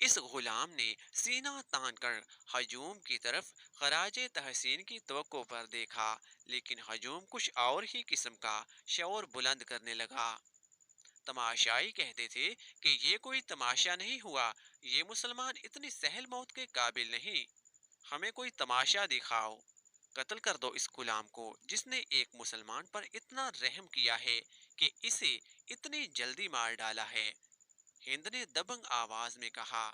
اس غلام نے سینہ تان کر ہجوم کی طرف خراج تحسین کی توقع پر دیکھا، لیکن ہجوم کچھ اور ہی قسم کا شعور بلند کرنے لگا۔ تماشائی کہتے تھے کہ یہ کوئی تماشا نہیں ہوا، یہ مسلمان اتنی سہل موت کے قابل نہیں، ہمیں کوئی تماشا دکھاؤ، قتل کر دو اس غلام کو جس نے ایک مسلمان پر اتنا رحم کیا ہے کہ اسے اتنی جلدی مار ڈالا ہے۔ ہند نے دبنگ آواز میں کہا۔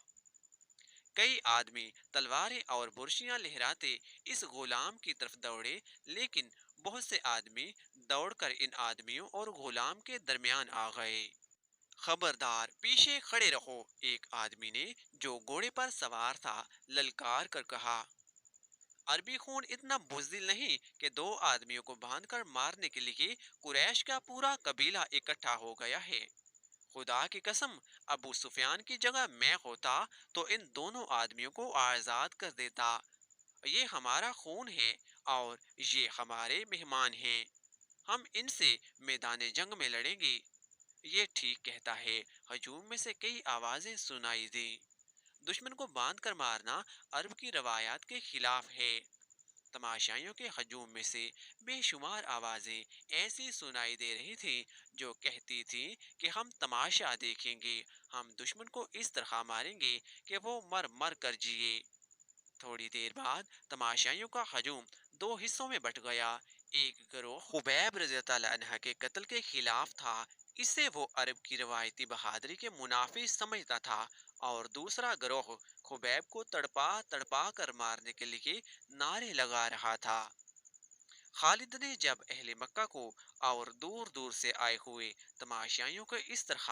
کئی آدمی تلواریں اور برشیاں لہراتے اس غلام کی طرف دوڑے، لیکن بہت سے آدمی دوڑ کر ان آدمیوں اور غلام کے درمیان آ گئے۔ خبردار، پیچھے کھڑے رہو، ایک آدمی نے جو گھوڑے پر سوار تھا للکار کر کہا۔ عربی خون اتنا بزدل نہیں کہ دو آدمیوں کو باندھ کر مارنے کے لیے قریش کا پورا قبیلہ اکٹھا ہو گیا ہے۔ خدا کی قسم، ابو سفیان کی جگہ میں ہوتا تو ان دونوں آدمیوں کو آزاد کر دیتا۔ یہ ہمارا خون ہے اور یہ ہمارے مہمان ہیں، ہم ان سے میدان جنگ میں لڑیں گے۔ یہ ٹھیک کہتا ہے، ہجوم میں سے کئی آوازیں سنائی دیں۔ دشمن کو باندھ کر مارنا عرب کی روایات کے خلاف ہے۔ تماشائیوں کے ہجوم میں سے بے شمار آوازیں ایسی سنائی دے رہی تھیں جو کہتی تھیں کہ ہم تماشا دیکھیں گے، ہم دشمن کو اس طرح ماریں گے کہ وہ مر مر کر جیے۔ تھوڑی دیر بعد تماشائیوں کا ہجوم دو حصوں میں بٹ گیا۔ ایک گروہ خبیب رضی اللہ عنہ کے قتل کے خلاف تھا، اسے وہ عرب کی روایتی بہادری کے منافی سمجھتا تھا، اور دوسرا گروہ خبیب کو تڑپا تڑپا کر مارنے کے لیے نعرے لگا رہا تھا۔ خالد نے جب اہل مکہ کو اور دور دور سے آئے ہوئے تماشائیوں کو اس طرح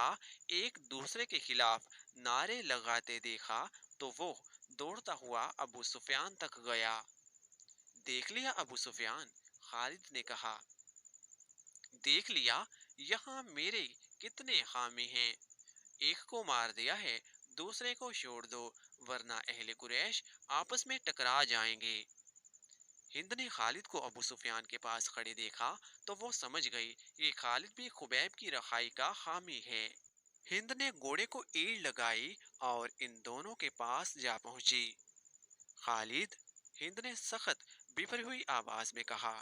ایک دوسرے کے خلاف نعرے لگاتے دیکھا تو وہ دوڑتا ہوا ابو سفیان تک گیا۔ دیکھ لیا ابو سفیان، خالد نے کہا، دیکھ لیا یہاں میرے کتنے حامی ہیں، ایک کو مار دیا ہے، دوسرے کو چھوڑ دو ورنہ اہل قریش آپس میں ٹکرا جائیں گے۔ ہند نے خالد کو ابو سفیان کے پاس کھڑے دیکھا تو وہ سمجھ گئی کہ خالد بھی خبیب کی رہائی کا حامی ہے۔ ہند نے گھوڑے کو ایڑ لگائی اور ان دونوں کے پاس جا پہنچی۔ خالد، ہند نے سخت بفری ہوئی آواز میں کہا،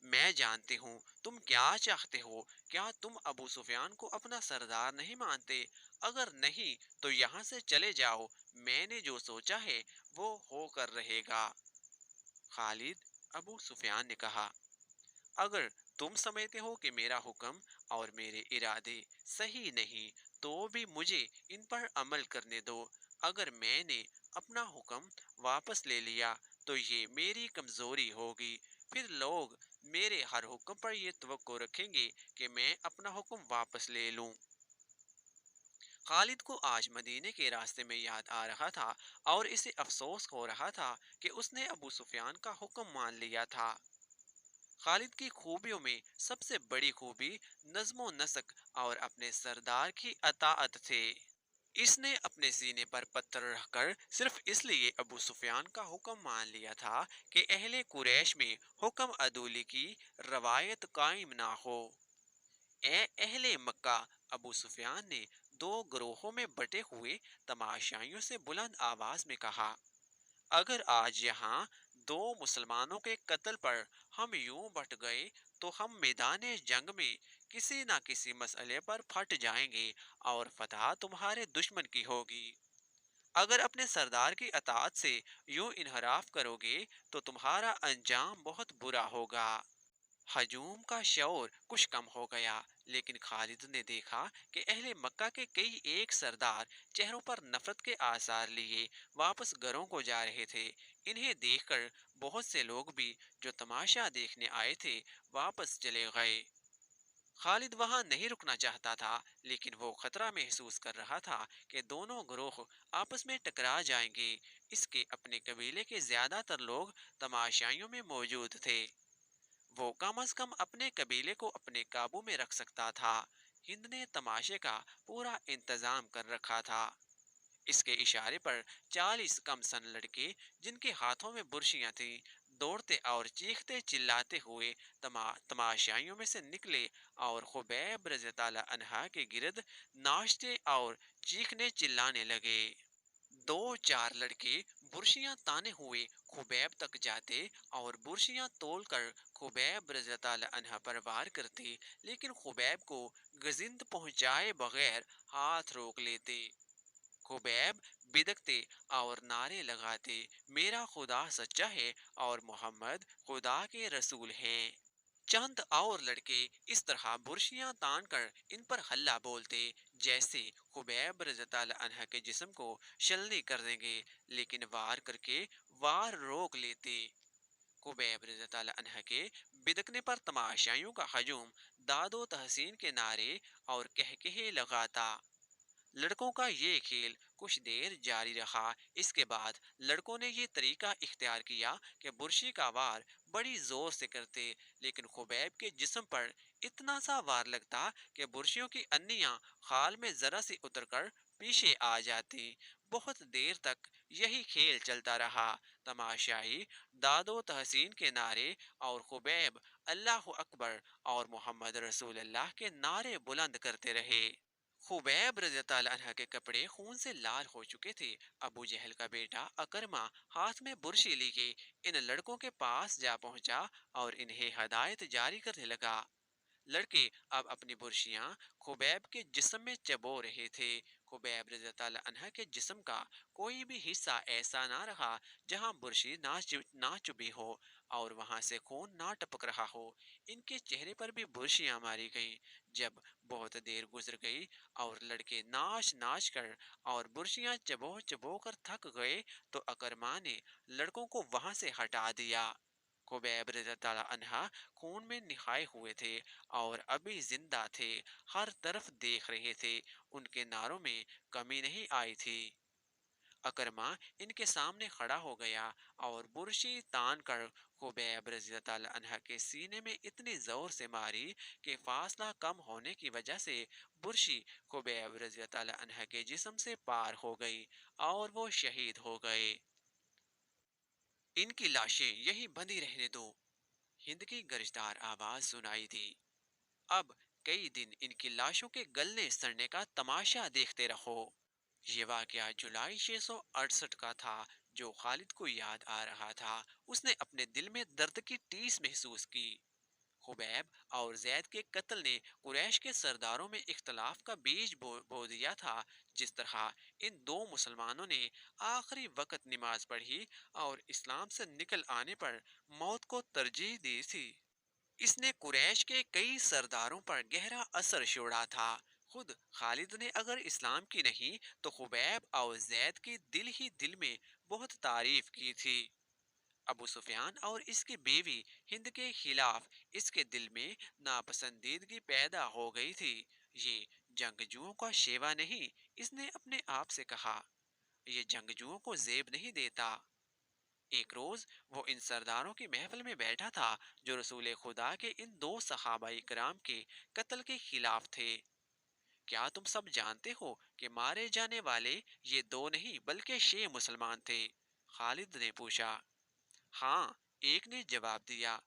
میں جانتی ہوں تم کیا چاہتے ہو، کیا تم ابو سفیان کو اپنا سردار نہیں مانتے؟ اگر نہیں تو یہاں سے چلے جاؤ، میں نے جو سوچا ہے وہ ہو کر رہے گا۔ خالد، ابو سفیان نے کہا، اگر تم سمجھتے ہو کہ میرا حکم اور میرے ارادے صحیح نہیں تو بھی مجھے ان پر عمل کرنے دو۔ اگر میں نے اپنا حکم واپس لے لیا تو یہ میری کمزوری ہوگی، پھر لوگ میرے ہر حکم پر یہ توقع رکھیں گے کہ میں اپنا حکم واپس لے لوں۔ خالد کو آج مدینے کے راستے میں یاد آ رہا تھا اور اسے افسوس ہو رہا تھا کہ اس نے ابو سفیان کا حکم مان لیا تھا۔ خالد کی خوبیوں میں سب سے بڑی خوبی نظم و نسق اور اپنے سردار کی اطاعت تھے۔ اس نے اپنے سینے پر پتھر رکھ کر صرف اس لیے ابو سفیان کا حکم مان لیا تھا کہ اہل قریش میں حکم عدولی کی روایت قائم نہ ہو۔ اے اہل مکہ، ابو سفیان نے دو گروہوں میں بٹے ہوئے تماشائیوں سے بلند آواز میں کہا، اگر آج یہاں دو مسلمانوں کے قتل پر ہم یوں بٹ گئے تو ہم میدان جنگ میں کسی نہ کسی مسئلے پر پھٹ جائیں گے اور فتح تمہارے دشمن کی ہوگی۔ اگر اپنے سردار کی اطاعت سے یوں انحراف کرو گے تو تمہارا انجام بہت برا ہوگا۔ ہجوم کا شعور کچھ کم ہو گیا، لیکن خالد نے دیکھا کہ اہل مکہ کے کئی ایک سردار چہروں پر نفرت کے آثار لیے واپس گھروں کو جا رہے تھے۔ انہیں دیکھ کر بہت سے لوگ بھی جو تماشا دیکھنے آئے تھے واپس چلے گئے۔ خالد وہاں نہیں رکنا چاہتا تھا، لیکن وہ خطرہ محسوس کر رہا تھا کہ دونوں گروہ آپس میں ٹکرا جائیں گے۔ اس کے اپنے قبیلے کے زیادہ تر لوگ تماشائیوں میں موجود تھے، وہ کم از کم اپنے قبیلے کو اپنے قابو میں رکھ سکتا تھا۔ ہند نے تماشے کا پورا انتظام کر رکھا تھا۔ اس کے اشارے پر 40 کم سن لڑکے جن کے ہاتھوں میں برشیاں تھیں دوڑتے اور چیختے چلاتے ہوئے تماشائیوں میں سے نکلے اور خبیب رضی اللہ عنہ کے گرد ناچتے اور چیخنے چلانے لگے۔ دو چار لڑکے برشیاں تانے ہوئے خبیب تک جاتے اور برشیاں تول کر خبیب رضی اللہ عنہ پر وار کرتے، لیکن خبیب کو گزند پہنچائے بغیر ہاتھ روک لیتے۔ خبیب بدکتے اور نعرے لگاتے، میرا خدا سچا ہے اور محمد خدا کے رسول ہیں۔ چند اور لڑکے اس طرح برشیاں تان کر ان پر ہلہ بولتے جیسے خبیب رضی اللہ عنہ کے جسم کو شلنی کر دیں گے، لیکن وار کر کے وار روک لیتے۔ خبیب رضی اللہ عنہ کے بدکنے پر تماشائیوں کا ہجوم داد و تحسین کے نعرے اور کہکہے لگاتا۔ لڑکوں کا یہ کھیل کچھ دیر جاری رہا۔ اس کے بعد لڑکوں نے یہ طریقہ اختیار کیا کہ برشی کا وار بڑی زور سے کرتے، لیکن خبیب کے جسم پر اتنا سا وار لگتا کہ برشیوں کی انیاں خال میں ذرا سی اتر کر پیچھے آ جاتی۔ بہت دیر تک یہی کھیل چلتا رہا۔ تماشائی داد و تحسین کے نعرے اور خبیب اللہ اکبر اور محمد رسول اللہ کے نعرے بلند کرتے رہے۔ خبیب رضی اللہ عنہ کے کپڑے خون سے لال ہو چکے تھے۔ ابو جہل کا بیٹا اکرمہ ہاتھ میں برشی لیے ان لڑکوں کے پاس جا پہنچا اور انہیں ہدایت جاری کرنے لگا۔ لڑکے اب اپنی برشیاں خبیب کے جسم میں چبو رہے تھے۔ خبیب رضی اللہ عنہ کے جسم کا کوئی بھی حصہ ایسا نہ رہا جہاں برشی نہ چبھی ہو اور وہاں سے خون نہ ٹپک رہا ہو۔ ان کے چہرے پر بھی برشیاں ماری گئیں۔ جب بہت دیر گزر گئی اور لڑکے ناچ ناچ کر اور برشیاں چبو چبو کر تھک گئے تو اکرمہ نے لڑکوں کو وہاں سے ہٹا دیا۔ خبیب رضی اللہ عنہ خون میں نہائے ہوئے تھے اور ابھی زندہ تھے، ہر طرف دیکھ رہے تھے، ان کے نعروں میں کمی نہیں آئی تھی۔ اکرمہ ان کے سامنے کھڑا ہو گیا اور برشی تان کر خبیب رضی اللہ عنہ کے سینے میں اتنی زور سے ماری کہ فاصلہ کم ہونے کی وجہ سے برشی خبیب رضی اللہ عنہ کے جسم سے پار ہو گئی اور وہ شہید ہو گئے۔ ان کی لاشیں یہی بندھی رہنے دو، ہند کی گرجدار آواز سنائی دی۔ اب کئی دن ان کی لاشوں کے گلنے سڑنے کا تماشا دیکھتے رہو۔ یہ واقعہ جولائی 668 کا تھا جو خالد کو یاد آ رہا تھا۔ اس نے اپنے دل میں درد کی ٹیس محسوس کی۔ خبیب اور زید کے قتل نے قریش کے سرداروں میں اختلاف کا بیج بو دیا تھا۔ جس طرح ان دو مسلمانوں نے آخری وقت نماز پڑھی اور اسلام سے نکل آنے پر موت کو ترجیح دی تھی، اس نے قریش کے کئی سرداروں پر گہرا اثر چھوڑا تھا۔ خود خالد نے اگر اسلام کی نہیں تو خبیب اور زید کی دل ہی دل میں بہت تعریف کی تھی۔ ابو سفیان اور اس کی بیوی ہند کے خلاف اس کے دل میں ناپسندیدگی پیدا ہو گئی تھی۔ یہ جنگجوؤں کا شیوا نہیں، اس نے اپنے آپ سے کہا، یہ جنگجوؤں کو زیب نہیں دیتا۔ ایک روز وہ ان سرداروں کی محفل میں بیٹھا تھا جو رسول خدا کے ان دو صحابہ کرام کے قتل کے خلاف تھے۔ کیا تم سب جانتے ہو کہ مارے جانے والے یہ دو نہیں بلکہ 6 مسلمان تھے؟ خالد نے پوچھا۔ ہاں، ایک نے جواب دیا،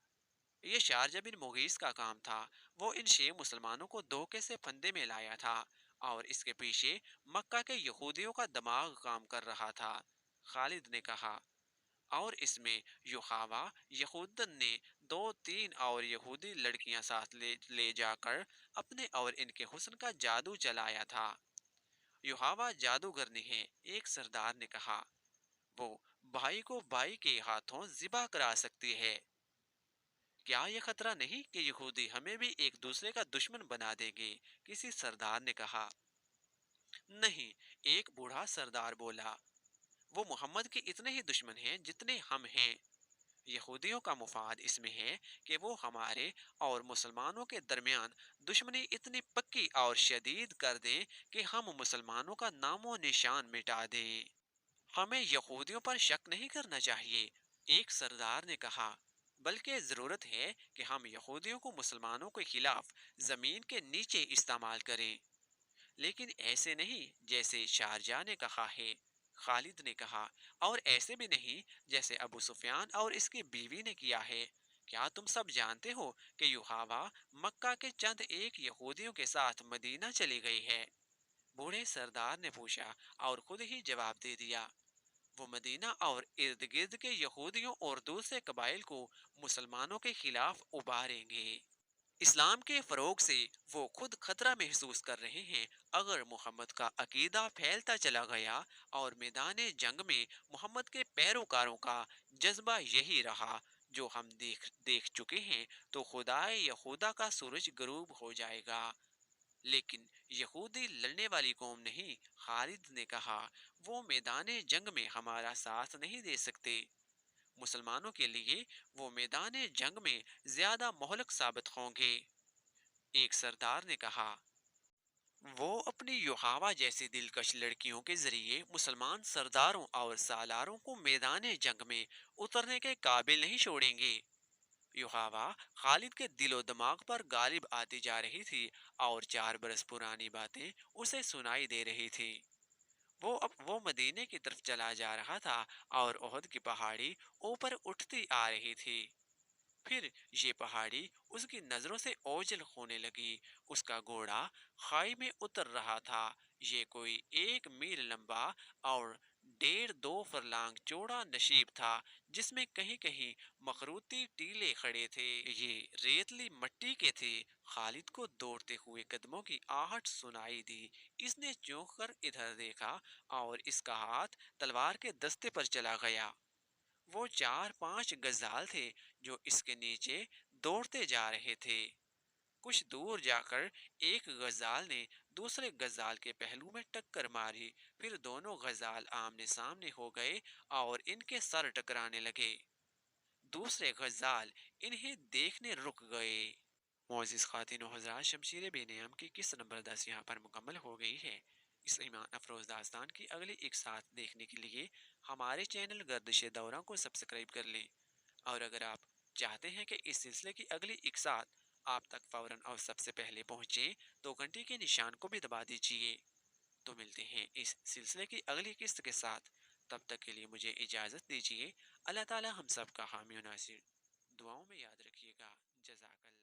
یہ شارجہ بن مغیث کا کام تھا۔ وہ ان 6 مسلمانوں کو دھوکے سے پھندے میں لایا تھا اور اس کے پیچھے مکہ کے یہودیوں کا دماغ کام کر رہا تھا۔ خالد نے کہا، اور اس میں یحاوہ یہودن نے 2-3 اور یہودی لڑکیاں ساتھ لے جا کر اپنے اور ان کے حسن کا جادو چلایا تھا۔ یحاوہ جادوگر نہیں ہے، ایک سردار نے کہا، وہ بھائی کو بھائی کے ہاتھوں ذبح کرا سکتی ہے۔ کیا یہ خطرہ نہیں کہ یہودی ہمیں بھی ایک دوسرے کا دشمن بنا دیں گے؟ کسی سردار نے کہا۔ نہیں، ایک بوڑھا سردار بولا، وہ محمد کے اتنے ہی دشمن ہیں جتنے ہم ہیں۔ یہودیوں کا مفاد اس میں ہے کہ وہ ہمارے اور مسلمانوں کے درمیان دشمنی اتنی پکی اور شدید کر دیں کہ ہم مسلمانوں کا نام و نشان مٹا دیں۔ ہمیں یہودیوں پر شک نہیں کرنا چاہیے، ایک سردار نے کہا، بلکہ ضرورت ہے کہ ہم یہودیوں کو مسلمانوں کے خلاف زمین کے نیچے استعمال کریں، لیکن ایسے نہیں جیسے شارجہ نے کہا ہے۔ خالد نے کہا، اور ایسے بھی نہیں جیسے ابو سفیان اور اس کی بیوی نے کیا ہے۔ کیا تم سب جانتے ہو کہ یوحاوا مکہ کے چند ایک یہودیوں کے ساتھ مدینہ چلی گئی ہے؟ بوڑھے سردار نے پوچھا اور خود ہی جواب دے دیا، وہ مدینہ اور ارد گرد کے یہودیوں اور دوسرے قبائل کو مسلمانوں کے خلاف اباریں گے۔ اسلام کے فروغ سے وہ خود خطرہ محسوس کر رہے ہیں۔ اگر محمد کا عقیدہ پھیلتا چلا گیا اور میدان جنگ میں محمد کے پیروکاروں کا جذبہ یہی رہا جو ہم دیکھ چکے ہیں، تو خدائے یہودا کا سورج غروب ہو جائے گا۔ لیکن یہودی لڑنے والی قوم نہیں، خالد نے کہا، وہ میدان جنگ میں ہمارا ساتھ نہیں دے سکتے۔ مسلمانوں کے لیے وہ میدان جنگ میں زیادہ مہلک ثابت ہوں گے۔ ایک سردار نے کہا، وہ اپنی یوحاوا جیسی دلکش لڑکیوں کے ذریعے مسلمان سرداروں اور سالاروں کو میدان جنگ میں اترنے کے قابل نہیں چھوڑیں گے۔ یوحاوا خالد کے دل و دماغ پر غالب آتی جا رہی تھی اور 4 برس پرانی باتیں اسے سنائی دے رہی تھی۔ وہ مدینے کی طرف چلا جا رہا تھا اور احد کی پہاڑی اوپر اٹھتی آ رہی تھی۔ پھر یہ پہاڑی اس کی نظروں سے اوجھل ہونے لگی۔ اس کا گھوڑا خائی میں اتر رہا تھا۔ یہ کوئی 1 میل لمبا اور 1.5 فرلانگ چوڑا نشیب تھا جس میں کہیں کہیں مخروطی ٹیلے کھڑے تھے۔ یہ ریتلی مٹی کے تھے۔ خالد کو دوڑتے ہوئے قدموں کی آہٹ سنائی دی۔ اس نے چونک کر ادھر دیکھا اور اس کا ہاتھ تلوار کے دستے پر چلا گیا۔ وہ 4 5 غزال تھے جو اس کے نیچے دوڑتے جا رہے تھے۔ کچھ دور جا کر ایک غزال نے دوسرے غزال کے پہلو میں ٹکر ماری، پھر دونوں غزال آمنے سامنے ہو گئے اور ان کے سر ٹکرانے لگے۔ دوسرے غزال انہیں دیکھنے رک گئے۔ معزز خواتین و حضرات، شمشیر بے نعم کی قسط نمبر 10 یہاں پر مکمل ہو گئی ہے۔ اس ایمان افروز داستان کی اگلی ایک ساتھ دیکھنے کے لیے ہمارے چینل گردش دورہ کو سبسکرائب کر لیں، اور اگر آپ چاہتے ہیں کہ اس سلسلے کی اگلی ایک ساتھ آپ تک فوراً اور سب سے پہلے پہنچے تو گھنٹی کے نشان کو بھی دبا دیجیے۔ تو ملتے ہیں اس سلسلے کی اگلی قسط کے ساتھ، تب تک کے لیے مجھے اجازت دیجیے۔ اللہ تعالی ہم سب کا حامی و ناصر، دعاؤں میں یاد رکھیے گا۔ جزاک اللہ۔